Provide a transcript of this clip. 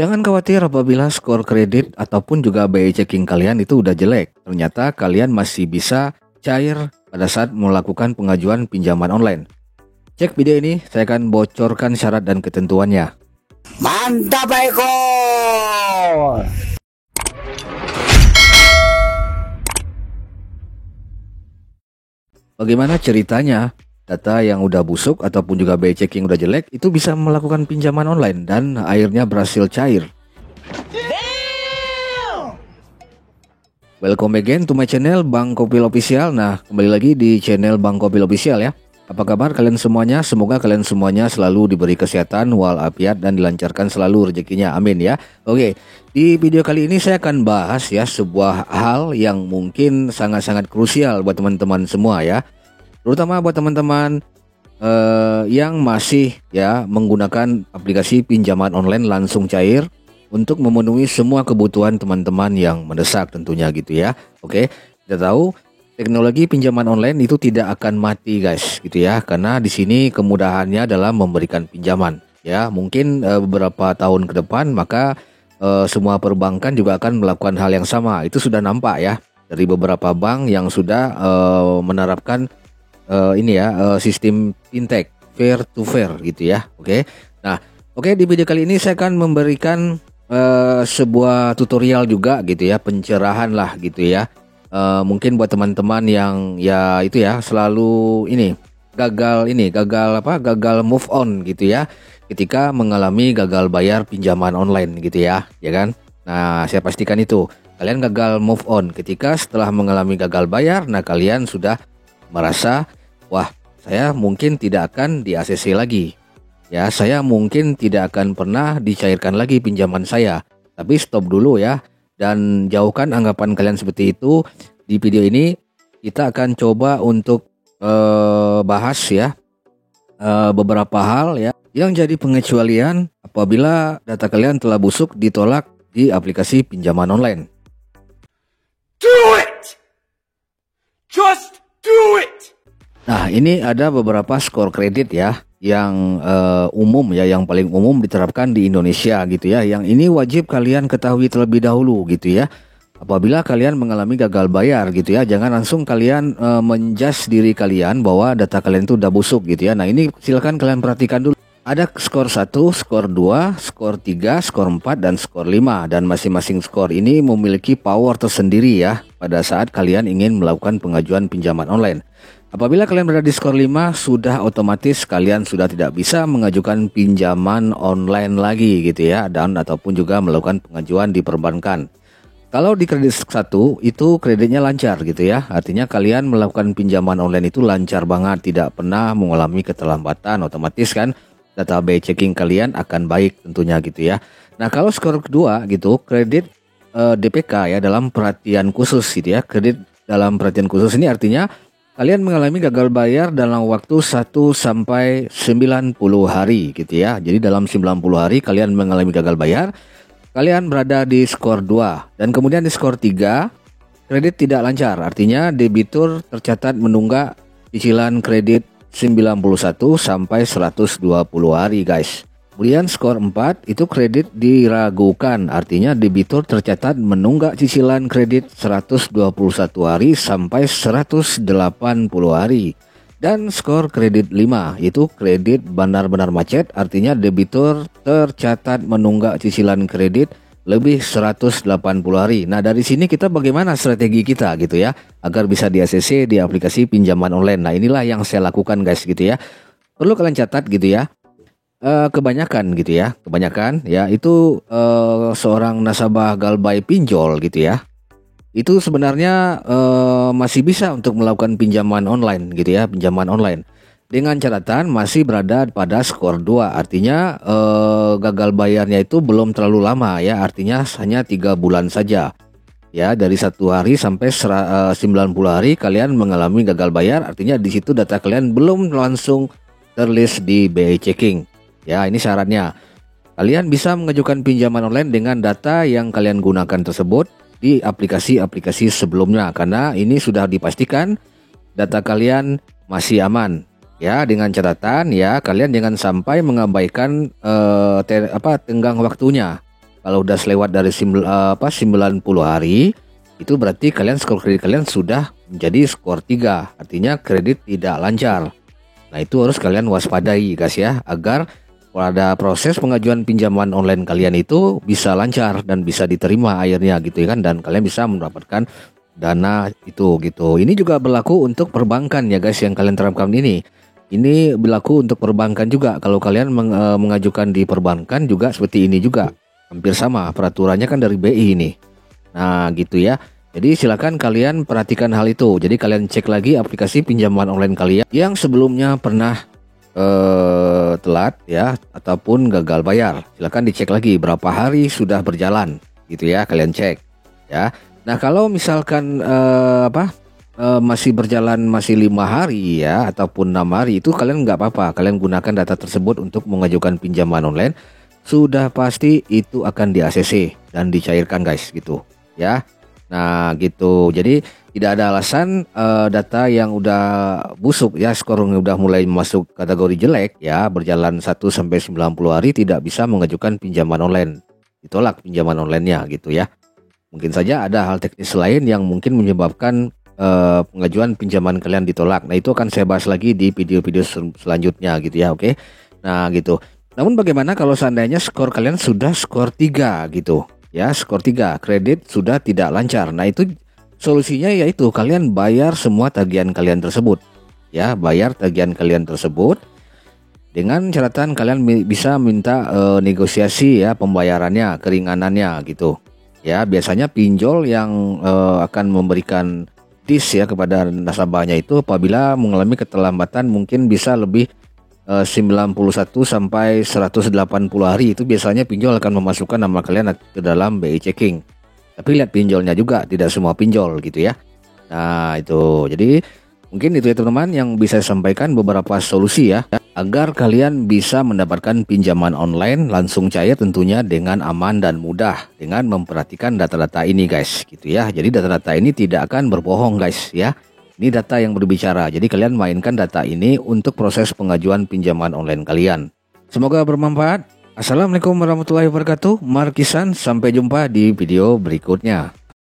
Jangan khawatir apabila skor kredit ataupun juga BI checking kalian itu udah jelek. Ternyata kalian masih bisa cair pada saat melakukan pengajuan pinjaman online. Cek video ini, saya akan bocorkan syarat dan ketentuannya. Mantap Eko. Bagaimana ceritanya? Data yang udah busuk ataupun juga BI checking udah jelek itu bisa melakukan pinjaman online dan akhirnya berhasil cair. Welcome again to my channel Bang Kopil Official. Nah, kembali lagi di channel Bang Kopil Official ya. Apa kabar kalian semuanya? Semoga kalian semuanya selalu diberi kesehatan walafiat dan dilancarkan selalu rezekinya. Amin ya. Oke, di video kali ini saya akan bahas ya sebuah hal yang mungkin sangat-sangat krusial buat teman-teman semua ya. Terutama buat teman-teman yang masih ya menggunakan aplikasi pinjaman online langsung cair untuk memenuhi semua kebutuhan teman-teman yang mendesak tentunya gitu ya. Oke, kita tahu teknologi pinjaman online itu tidak akan mati guys gitu ya, karena di sini kemudahannya dalam memberikan pinjaman ya. Mungkin beberapa tahun ke depan maka semua perbankan juga akan melakukan hal yang sama. Itu sudah nampak ya dari beberapa bank yang sudah menerapkan sistem fintech fair to fair gitu ya. Oke. Nah, oke, di video kali ini saya akan memberikan sebuah tutorial juga gitu ya, pencerahan lah gitu ya. Mungkin buat teman-teman yang ya itu ya selalu gagal move on gitu ya, ketika mengalami gagal bayar pinjaman online gitu ya kan. Nah, saya pastikan itu kalian gagal move on ketika setelah mengalami gagal bayar. Nah, kalian sudah merasa, wah, saya mungkin tidak akan di ACC lagi. Ya, saya mungkin tidak akan pernah dicairkan lagi pinjaman saya. Tapi stop dulu ya, dan jauhkan anggapan kalian seperti itu. Di video ini kita akan coba untuk bahas ya beberapa hal ya yang jadi pengecualian apabila data kalian telah busuk ditolak di aplikasi pinjaman online. Do it. Just do it. Nah, ini ada beberapa skor kredit ya yang umum ya, yang paling umum diterapkan di Indonesia gitu ya. Yang ini wajib kalian ketahui terlebih dahulu gitu ya. Apabila kalian mengalami gagal bayar gitu ya, jangan langsung kalian menjudge diri kalian bahwa data kalian itu udah busuk gitu ya. Nah, ini silakan kalian perhatikan dulu. Ada skor 1, skor 2, skor 3, skor 4, dan skor 5. Dan masing-masing skor ini memiliki power tersendiri ya pada saat kalian ingin melakukan pengajuan pinjaman online. Apabila kalian berada di skor 5, sudah otomatis kalian sudah tidak bisa mengajukan pinjaman online lagi gitu ya, dan ataupun juga melakukan pengajuan di perbankan. Kalau di kredit 1 itu kreditnya lancar gitu ya, artinya kalian melakukan pinjaman online itu lancar banget, tidak pernah mengalami keterlambatan, otomatis kan data BI checking kalian akan baik tentunya gitu ya. Nah, kalau skor kedua gitu, kredit DPK ya, dalam perhatian khusus gitu ya. Kredit dalam perhatian khusus ini artinya kalian mengalami gagal bayar dalam waktu 1 sampai 90 hari gitu ya. Jadi dalam 90 hari kalian mengalami gagal bayar, kalian berada di skor 2. Dan kemudian di skor 3, kredit tidak lancar. Artinya debitur tercatat menunggak cicilan kredit 91 sampai 120 hari guys. Kemudian skor 4 itu kredit diragukan, artinya debitur tercatat menunggak cicilan kredit 121 hari sampai 180 hari. Dan skor kredit 5 itu kredit benar-benar macet, artinya debitur tercatat menunggak cicilan kredit lebih 180 hari. Nah, dari sini kita bagaimana strategi kita gitu ya agar bisa di ACC di aplikasi pinjaman online. Nah, inilah yang saya lakukan guys gitu ya. Perlu kalian catat gitu ya. Kebanyakan ya itu seorang nasabah Galbay pinjol gitu ya, itu sebenarnya masih bisa untuk melakukan pinjaman online gitu ya, pinjaman online dengan catatan masih berada pada skor 2, artinya gagal bayarnya itu belum terlalu lama ya, artinya hanya 3 bulan saja ya, dari 1 hari sampai 90 hari kalian mengalami gagal bayar, artinya di situ data kalian belum langsung terlist di BI checking. Ya, ini syaratnya. Kalian bisa mengajukan pinjaman online dengan data yang kalian gunakan tersebut di aplikasi-aplikasi sebelumnya, karena ini sudah dipastikan data kalian masih aman. Ya, dengan catatan ya kalian jangan sampai mengabaikan tenggang waktunya. Kalau udah selewat dari 90 hari, itu berarti skor kredit kalian sudah menjadi skor 3. Artinya kredit tidak lancar. Nah, itu harus kalian waspadai guys ya, agar pada proses pengajuan pinjaman online kalian itu bisa lancar dan bisa diterima akhirnya gitu ya kan, dan kalian bisa mendapatkan dana itu gitu. Ini juga berlaku untuk perbankan ya guys yang kalian terapkan ini. Ini berlaku untuk perbankan juga. Kalau kalian mengajukan di perbankan juga seperti ini juga. Hampir sama peraturannya kan dari BI ini. Nah, gitu ya. Jadi silakan kalian perhatikan hal itu. Jadi kalian cek lagi aplikasi pinjaman online kalian yang sebelumnya pernah telat ya ataupun gagal bayar. Silakan dicek lagi berapa hari sudah berjalan gitu ya, kalian cek ya. Nah, kalau misalkan masih berjalan masih 5 hari ya ataupun 6 hari, itu kalian nggak apa-apa. Kalian gunakan data tersebut untuk mengajukan pinjaman online. Sudah pasti itu akan di-ACC dan dicairkan guys gitu ya. Nah gitu, jadi tidak ada alasan data yang udah busuk ya, skornya udah mulai masuk kategori jelek ya, berjalan 1-90 hari tidak bisa mengajukan pinjaman online, ditolak pinjaman onlinenya gitu ya. Mungkin saja ada hal teknis lain yang mungkin menyebabkan pengajuan pinjaman kalian ditolak. Nah, itu akan saya bahas lagi di video-video selanjutnya gitu ya, oke. Nah gitu. Namun bagaimana kalau seandainya skor kalian sudah skor 3 gitu ya, skor 3, kredit sudah tidak lancar. Nah, itu solusinya yaitu kalian bayar semua tagihan kalian tersebut ya, bayar tagihan kalian tersebut dengan catatan kalian bisa minta negosiasi ya pembayarannya, keringanannya gitu ya. Biasanya pinjol yang akan memberikan dis ya kepada nasabahnya itu apabila mengalami keterlambatan mungkin bisa lebih 91 sampai 180 hari, itu biasanya pinjol akan memasukkan nama kalian ke dalam BI checking. Tapi lihat pinjolnya juga, tidak semua pinjol gitu ya. Nah, itu. Jadi mungkin itu ya teman-teman yang bisa saya sampaikan, beberapa solusi ya agar kalian bisa mendapatkan pinjaman online langsung cair tentunya dengan aman dan mudah dengan memperhatikan data-data ini guys gitu ya. Jadi data-data ini tidak akan berbohong guys ya. Ini data yang berbicara, jadi kalian mainkan data ini untuk proses pengajuan pinjaman online kalian. Semoga bermanfaat. Assalamualaikum warahmatullahi wabarakatuh. Markisan, sampai jumpa di video berikutnya.